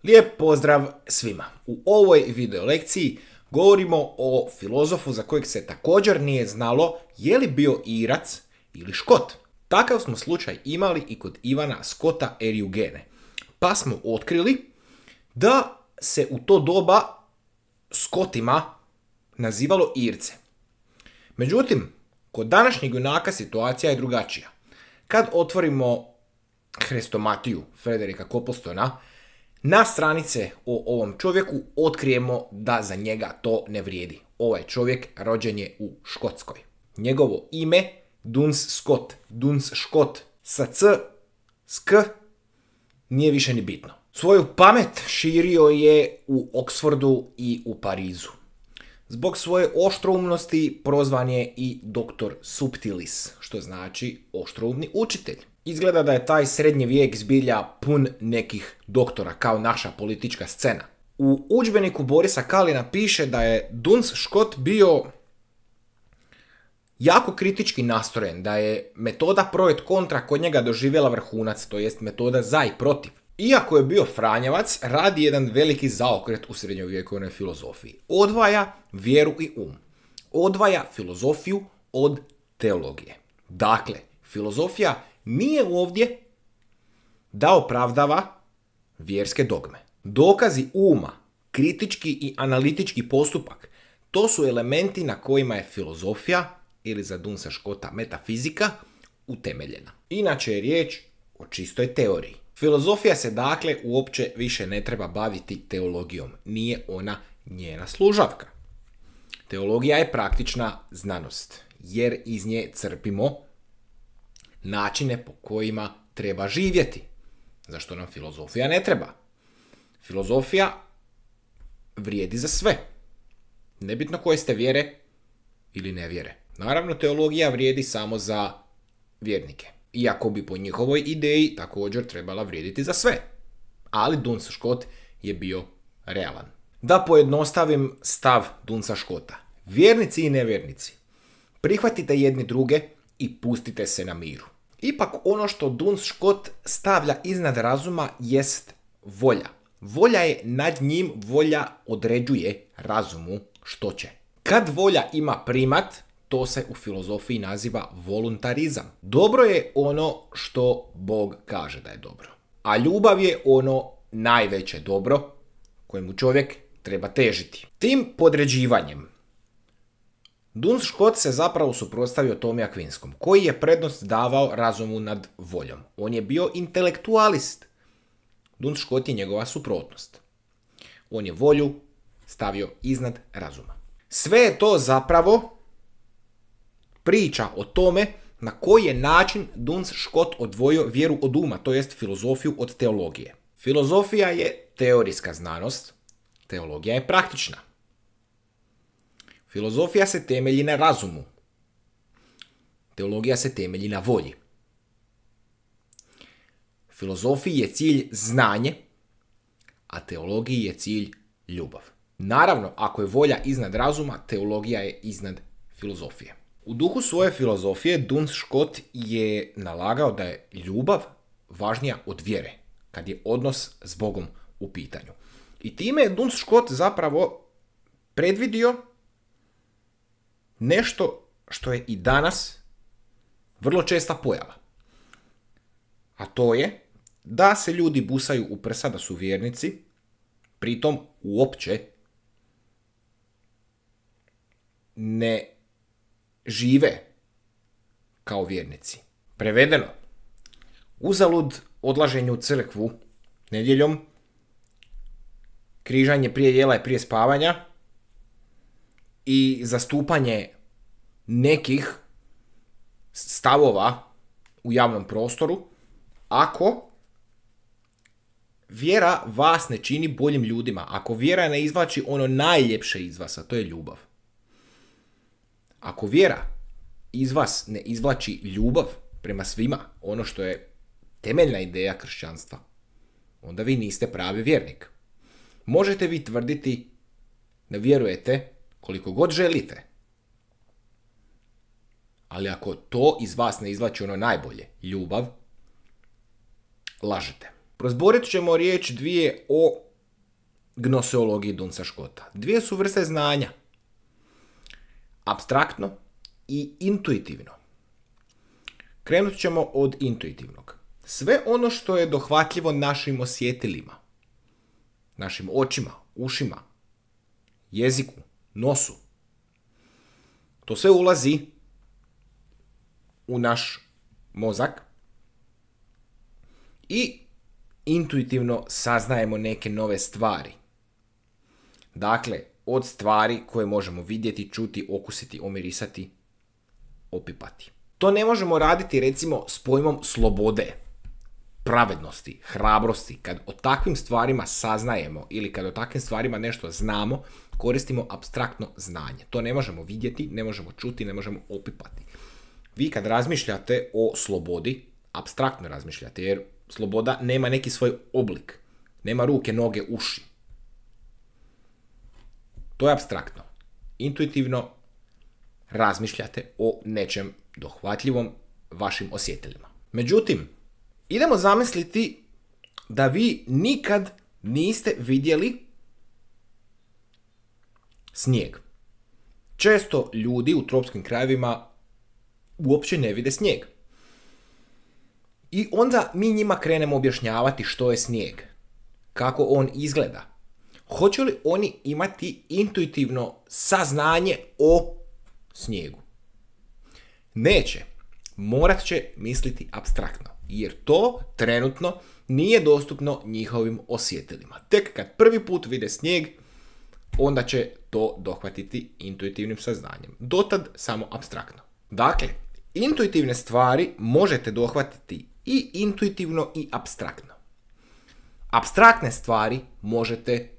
Lijep pozdrav svima. U ovoj video lekciji govorimo o filozofu za kojeg se također nije znalo je li bio Irac ili Škot. Takav smo slučaj imali i kod Ivana Scotta Eriugene. Pa smo otkrili da se u to doba Skotima nazivalo Irce. Međutim, kod današnjeg junaka situacija je drugačija. Kad otvorimo Hrestomatiju Frederika Copelstona, na stranice o ovom čovjeku otkrijemo da za njega to ne vrijedi. Ovaj čovjek rođen je u Škotskoj. Njegovo ime Duns Scott sa c, s k, nije više ni bitno. Svoju pamet širio je u Oxfordu i u Parizu. Zbog svoje oštroumnosti prozvan je i doktor subtilis, što znači oštroumni učitelj. Izgleda da je taj srednji vijek zbilja pun nekih doktora, kao naša politička scena. U udžbeniku Borisa Kalina piše da je Duns Scott bio jako kritički nastrojen, da je metoda pro et kontra kod njega doživjela vrhunac, to jest metoda za i protiv. Iako je bio franjevac, radi jedan veliki zaokret u srednjovjekovnoj filozofiji. Odvaja vjeru i um. Odvaja filozofiju od teologije. Dakle, filozofija nije ovdje da opravdava vjerske dogme. Dokazi uma, kritički i analitički postupak, to su elementi na kojima je filozofija, ili za Dunsa Scotta metafizika, utemeljena. Inače je riječ o čistoj teoriji. Filozofija se dakle uopće više ne treba baviti teologijom, nije ona njena služavka. Teologija je praktična znanost, jer iz nje crpimo načine po kojima treba živjeti. Zašto nam filozofija ne treba? Filozofija vrijedi za sve. Nebitno koje ste vjere ili nevjere. Naravno, teologija vrijedi samo za vjernike. Iako bi po njihovoj ideji također trebala vrijediti za sve. Ali Duns Scott je bio realan. Da pojednostavim stav Dunsa Scotta. Vjernici i nevjernici, prihvatite jedni druge i pustite se na miru. Ipak ono što Duns Scott stavlja iznad razuma jest volja. Volja je nad njim, volja određuje razumu što će. Kad volja ima primat, to se u filozofiji naziva voluntarizam. Dobro je ono što Bog kaže da je dobro. A ljubav je ono najveće dobro kojemu čovjek treba težiti. Tim podređivanjem Duns Scott se zapravo suprotstavio Tomi Akvinskom, koji je prednost davao razumu nad voljom. On je bio intelektualist. Duns Scott je njegova suprotnost. On je volju stavio iznad razuma. Sve je to zapravo priča o tome na koji je način Duns Scott odvojio vjeru od uma, to jest filozofiju od teologije. Filozofija je teorijska znanost, teologija je praktična. Filozofija se temelji na razumu. Teologija se temelji na volji. Filozofiji je cilj znanje, a teologiji je cilj ljubav. Naravno, ako je volja iznad razuma, teologija je iznad filozofije. U duhu svoje filozofije Duns Scott je nalagao da je ljubav važnija od vjere, kad je odnos s Bogom u pitanju. I time je Duns Scott zapravo predvidio nešto što je i danas vrlo česta pojava. A to je da se ljudi busaju u prsa da su vjernici, pritom uopće ne žive kao vjernici. Prevedeno, uzalud odlaženju u crkvu nedjeljom, križanje prije jela i prije spavanja i zastupanje nekih stavova u javnom prostoru, ako vjera vas ne čini boljim ljudima, ako vjera ne izvlači ono najljepše iz vas, a to je ljubav. Ako vjera iz vas ne izvlači ljubav prema svima, ono što je temeljna ideja kršćanstva, onda vi niste pravi vjernik. Možete vi tvrditi da vjerujete koliko god želite, Ali ako to iz vas ne izvlači ono najbolje, ljubav, lažete. Prozborit ćemo riječ dvije o gnoseologiji Dunsa Scotta. Dvije su vrste znanja. Apstraktno i intuitivno. Krenut ćemo od intuitivnog. Sve ono što je dohvatljivo našim osjetilima, našim očima, ušima, jeziku, nosu, to sve ulazi u naš mozak i intuitivno saznajemo neke nove stvari. Dakle, od stvari koje možemo vidjeti, čuti, okusiti, omirisati, opipati. To ne možemo raditi recimo s pojmom slobode, pravednosti, hrabrosti. Kad o takvim stvarima saznajemo ili kad o takvim stvarima nešto znamo, koristimo apstraktno znanje. To ne možemo vidjeti, ne možemo čuti, ne možemo opipati. Vi kad razmišljate o slobodi, apstraktno razmišljate, jer sloboda nema neki svoj oblik. Nema ruke, noge, uši. To je apstraktno. Intuitivno razmišljate o nečem dohvatljivom vašim osjetilima. Međutim, idemo zamisliti da vi nikad niste vidjeli snijeg. Često ljudi u tropskim krajevima uopće ne vide snijeg. I onda mi njima krenemo objašnjavati što je snijeg, kako on izgleda. Hoće li oni imati intuitivno saznanje o snijegu? Neće. Morat će misliti apstraktno, jer to trenutno nije dostupno njihovim osjetilima. Tek kad prvi put vide snijeg, onda će to dohvatiti intuitivnim saznanjem. Dotad samo apstraktno. Dakle, intuitivne stvari možete dohvatiti i intuitivno i apstraktno. Apstraktne stvari možete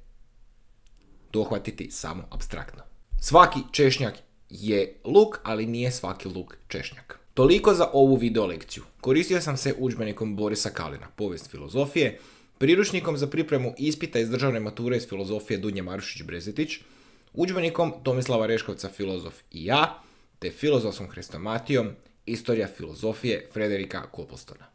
dohvatiti samo apstraktno. Svaki češnjak je luk, ali nije svaki luk češnjak. Toliko za ovu video lekciju. Koristio sam se udžbenikom Borisa Kalina, Povijest filozofije, priručnikom za pripremu ispita iz državne mature iz filozofije Dunje Marušić-Brezetić, udžbenikom Tomislava Reškovca Filozof i ja, te filozofskom hrestomatijom Istorija filozofije Frederika Coplestona.